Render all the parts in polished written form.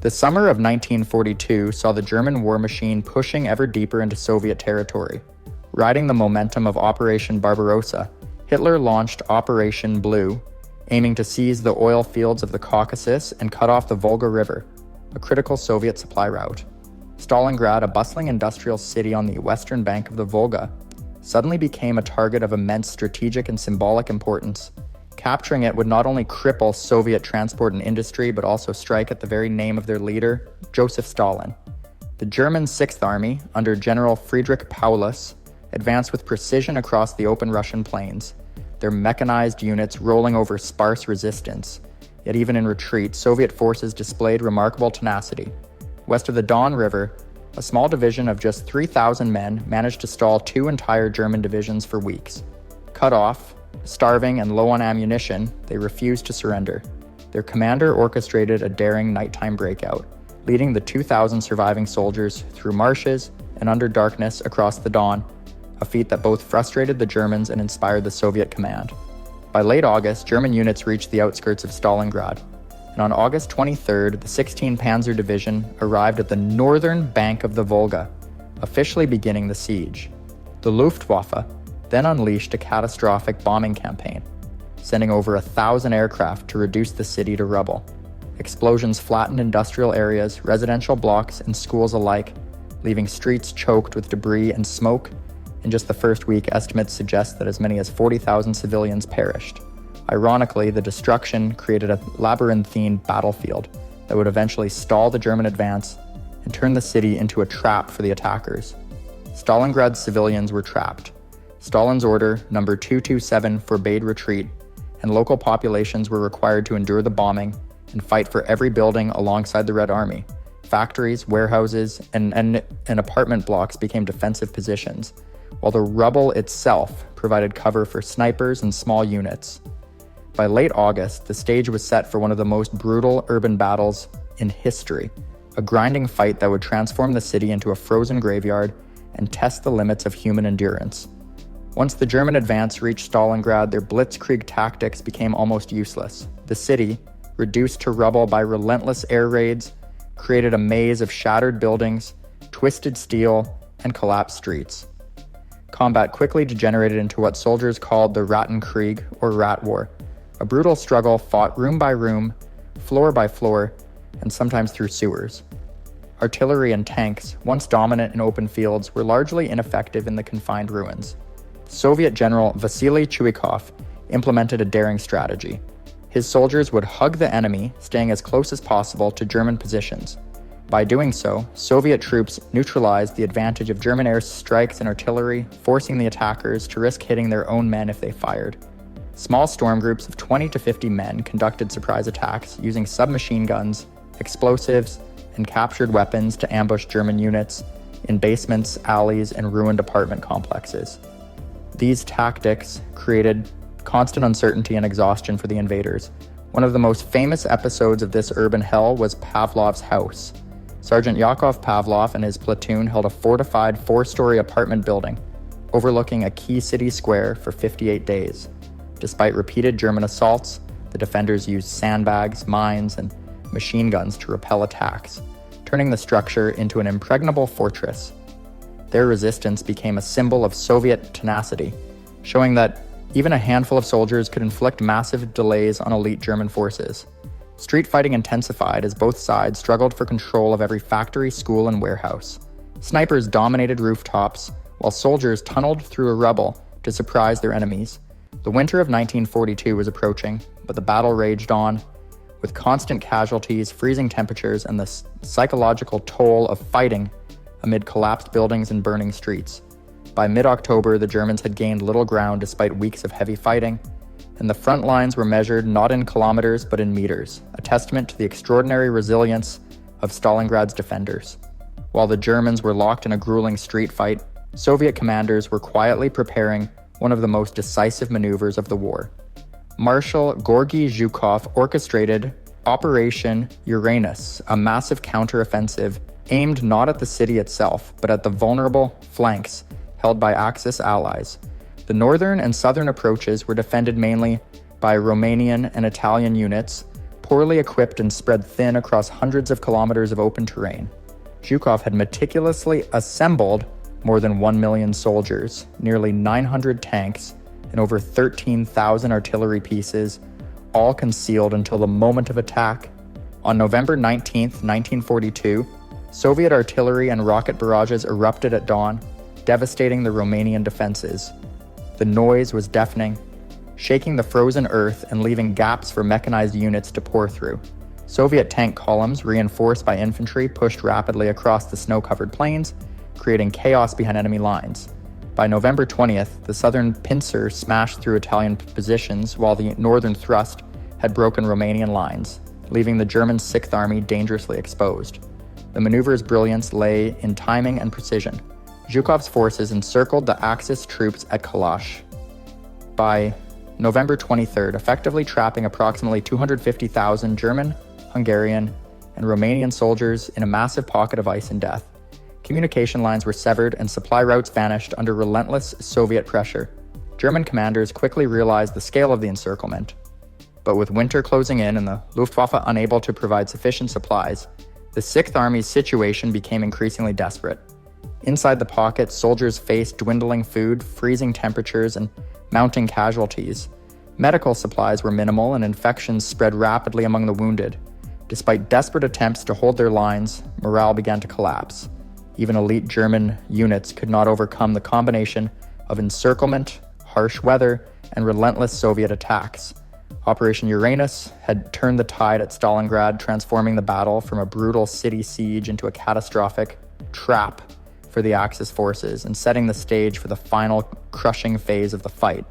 The summer of 1942 saw the German war machine pushing ever deeper into Soviet territory. Riding the momentum of Operation Barbarossa, Hitler launched Operation Blue, aiming to seize the oil fields of the Caucasus and cut off the Volga River, a critical Soviet supply route. Stalingrad, a bustling industrial city on the western bank of the Volga, suddenly became a target of immense strategic and symbolic importance. Capturing it would not only cripple Soviet transport and industry, but also strike at the very name of their leader, Joseph Stalin. The German Sixth Army, under General Friedrich Paulus, advanced with precision across the open Russian plains, their mechanized units rolling over sparse resistance. Yet even in retreat, Soviet forces displayed remarkable tenacity. West of the Don River, a small division of just 3,000 men managed to stall two entire German divisions for weeks. Cut off, starving, and low on ammunition, they refused to surrender. Their commander orchestrated a daring nighttime breakout, leading the 2,000 surviving soldiers through marshes and under darkness across the Don, a feat that both frustrated the Germans and inspired the Soviet command. By late August, German units reached the outskirts of Stalingrad, and on August 23rd, the 16th Panzer Division arrived at the northern bank of the Volga, officially beginning the siege. The Luftwaffe then unleashed a catastrophic bombing campaign, sending over 1,000 aircraft to reduce the city to rubble. Explosions flattened industrial areas, residential blocks, and schools alike, leaving streets choked with debris and smoke. In just the first week, estimates suggest that as many as 40,000 civilians perished. Ironically, the destruction created a labyrinthine battlefield that would eventually stall the German advance and turn the city into a trap for the attackers. Stalingrad's civilians were trapped. Stalin's order, number 227, forbade retreat, and local populations were required to endure the bombing and fight for every building alongside the Red Army. Factories, warehouses, and apartment blocks became defensive positions, while the rubble itself provided cover for snipers and small units. By late August, the stage was set for one of the most brutal urban battles in history, a grinding fight that would transform the city into a frozen graveyard and test the limits of human endurance. Once the German advance reached Stalingrad, their blitzkrieg tactics became almost useless. The city, reduced to rubble by relentless air raids, created a maze of shattered buildings, twisted steel, and collapsed streets. Combat quickly degenerated into what soldiers called the Rattenkrieg, or Rat War, a brutal struggle fought room by room, floor by floor, and sometimes through sewers. Artillery and tanks, once dominant in open fields, were largely ineffective in the confined ruins. Soviet General Vasily Chuikov implemented a daring strategy. His soldiers would hug the enemy, staying as close as possible to German positions. By doing so, Soviet troops neutralized the advantage of German air strikes and artillery, forcing the attackers to risk hitting their own men if they fired. Small storm groups of 20 to 50 men conducted surprise attacks using submachine guns, explosives, and captured weapons to ambush German units in basements, alleys, and ruined apartment complexes. These tactics created constant uncertainty and exhaustion for the invaders. One of the most famous episodes of this urban hell was Pavlov's house. Sergeant Yakov Pavlov and his platoon held a fortified 4-story apartment building overlooking a key city square for 58 days. Despite repeated German assaults, the defenders used sandbags, mines, and machine guns to repel attacks, turning the structure into an impregnable fortress. Their resistance became a symbol of Soviet tenacity, showing that even a handful of soldiers could inflict massive delays on elite German forces. Street fighting intensified as both sides struggled for control of every factory, school, and warehouse. Snipers dominated rooftops, while soldiers tunneled through a rubble to surprise their enemies. The winter of 1942 was approaching, but the battle raged on, with constant casualties, freezing temperatures, and the psychological toll of fighting amid collapsed buildings and burning streets. By mid-October, the Germans had gained little ground despite weeks of heavy fighting, and the front lines were measured not in kilometers but in meters, a testament to the extraordinary resilience of Stalingrad's defenders. While the Germans were locked in a grueling street fight, Soviet commanders were quietly preparing one of the most decisive maneuvers of the war. Marshal Georgy Zhukov orchestrated Operation Uranus, a massive counteroffensive aimed not at the city itself, but at the vulnerable flanks held by Axis allies. The northern and southern approaches were defended mainly by Romanian and Italian units, poorly equipped and spread thin across hundreds of kilometers of open terrain. Zhukov had meticulously assembled more than 1 million soldiers, nearly 900 tanks, and over 13,000 artillery pieces, all concealed until the moment of attack. On November 19, 1942, Soviet artillery and rocket barrages erupted at dawn, devastating the Romanian defenses. The noise was deafening, shaking the frozen earth and leaving gaps for mechanized units to pour through. Soviet tank columns, reinforced by infantry, pushed rapidly across the snow-covered plains, creating chaos behind enemy lines. By November 20th, the southern pincer smashed through Italian positions while the northern thrust had broken Romanian lines, leaving the German 6th Army dangerously exposed. The maneuver's brilliance lay in timing and precision. Zhukov's forces encircled the Axis troops at Kalash. By November 23rd, effectively trapping approximately 250,000 German, Hungarian, and Romanian soldiers in a massive pocket of ice and death. Communication lines were severed and supply routes vanished under relentless Soviet pressure. German commanders quickly realized the scale of the encirclement. But with winter closing in and the Luftwaffe unable to provide sufficient supplies, the 6th Army's situation became increasingly desperate. Inside the pocket, soldiers faced dwindling food, freezing temperatures, and mounting casualties. Medical supplies were minimal and infections spread rapidly among the wounded. Despite desperate attempts to hold their lines, morale began to collapse. Even elite German units could not overcome the combination of encirclement, harsh weather, and relentless Soviet attacks. Operation Uranus had turned the tide at Stalingrad, transforming the battle from a brutal city siege into a catastrophic trap for the Axis forces and setting the stage for the final crushing phase of the fight.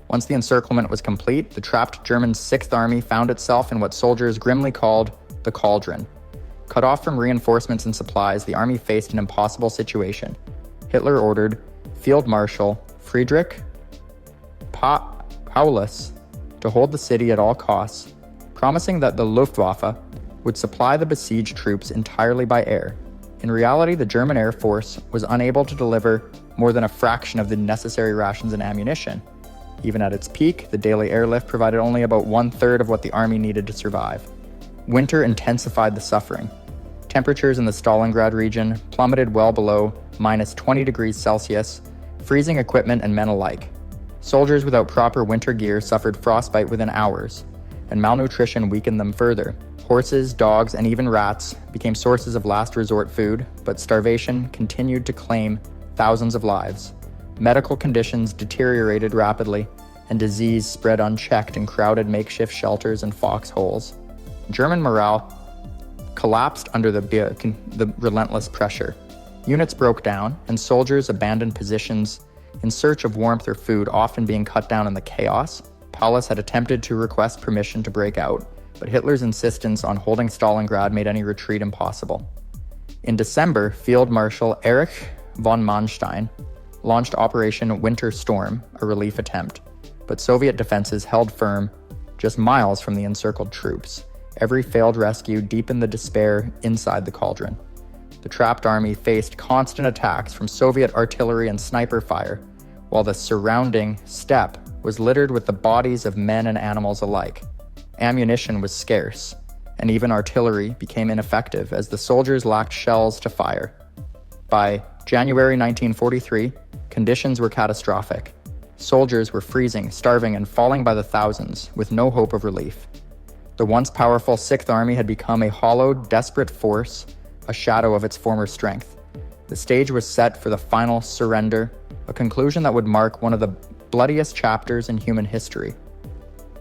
Once the encirclement was complete, the trapped German 6th Army found itself in what soldiers grimly called the cauldron. Cut off from reinforcements and supplies, the army faced an impossible situation. Hitler ordered Field Marshal Friedrich Paulus to hold the city at all costs, promising that the Luftwaffe would supply the besieged troops entirely by air. In reality, the German Air Force was unable to deliver more than a fraction of the necessary rations and ammunition. Even at its peak, the daily airlift provided only about 1/3 of what the army needed to survive. Winter intensified the suffering. Temperatures in the Stalingrad region plummeted well below -20 degrees Celsius, freezing equipment and men alike. Soldiers without proper winter gear suffered frostbite within hours, and malnutrition weakened them further. Horses, dogs, and even rats became sources of last resort food, but starvation continued to claim thousands of lives. Medical conditions deteriorated rapidly, and disease spread unchecked in crowded makeshift shelters and foxholes. German morale collapsed under the relentless pressure. Units broke down, and soldiers abandoned positions in search of warmth or food, often being cut down in the chaos. Paulus had attempted to request permission to break out, but Hitler's insistence on holding Stalingrad made any retreat impossible. In December, Field Marshal Erich von Manstein launched Operation Winter Storm, a relief attempt, but Soviet defenses held firm just miles from the encircled troops. Every failed rescue deepened the despair inside the cauldron. The trapped army faced constant attacks from Soviet artillery and sniper fire, while the surrounding steppe was littered with the bodies of men and animals alike. Ammunition was scarce, and even artillery became ineffective as the soldiers lacked shells to fire. By January 1943, conditions were catastrophic. Soldiers were freezing, starving, and falling by the thousands, with no hope of relief. The once powerful 6th Army had become a hollow, desperate force, a shadow of its former strength. The stage was set for the final surrender, a conclusion that would mark one of the bloodiest chapters in human history.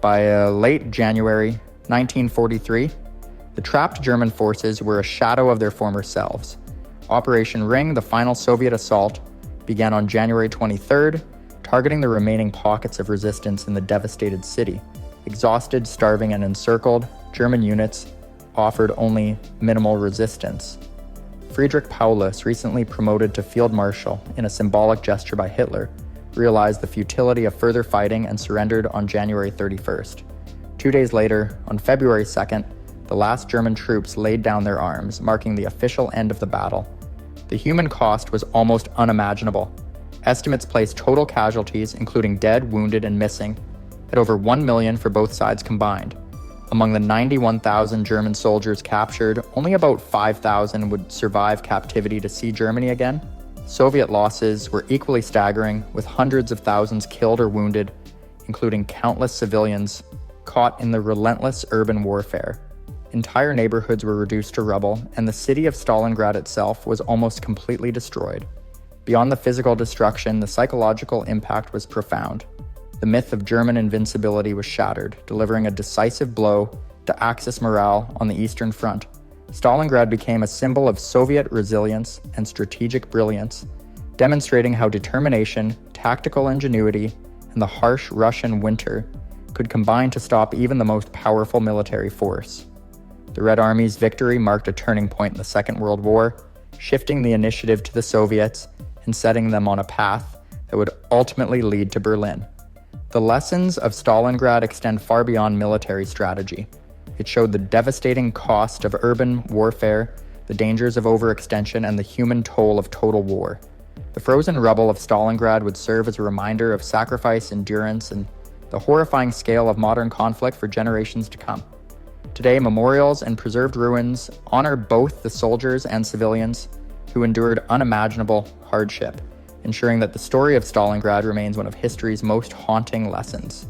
By late January 1943, the trapped German forces were a shadow of their former selves. Operation Ring, the final Soviet assault, began on January 23rd, targeting the remaining pockets of resistance in the devastated city. Exhausted, starving, and encircled, German units offered only minimal resistance. Friedrich Paulus, recently promoted to Field Marshal in a symbolic gesture by Hitler, realized the futility of further fighting and surrendered on January 31st. 2 days later, on February 2nd, the last German troops laid down their arms, marking the official end of the battle. The human cost was almost unimaginable. Estimates placed total casualties, including dead, wounded, and missing, at over 1 million for both sides combined. Among the 91,000 German soldiers captured, only about 5,000 would survive captivity to see Germany again. Soviet losses were equally staggering, with hundreds of thousands killed or wounded, including countless civilians caught in the relentless urban warfare. Entire neighborhoods were reduced to rubble, and the city of Stalingrad itself was almost completely destroyed. Beyond the physical destruction, the psychological impact was profound. The myth of German invincibility was shattered, delivering a decisive blow to Axis morale on the Eastern Front. Stalingrad became a symbol of Soviet resilience and strategic brilliance, demonstrating how determination, tactical ingenuity, and the harsh Russian winter could combine to stop even the most powerful military force. The Red Army's victory marked a turning point in the Second World War, shifting the initiative to the Soviets and setting them on a path that would ultimately lead to Berlin. The lessons of Stalingrad extend far beyond military strategy. It showed the devastating cost of urban warfare, the dangers of overextension, and the human toll of total war. The frozen rubble of Stalingrad would serve as a reminder of sacrifice, endurance, and the horrifying scale of modern conflict for generations to come. Today, memorials and preserved ruins honor both the soldiers and civilians who endured unimaginable hardship, ensuring that the story of Stalingrad remains one of history's most haunting lessons.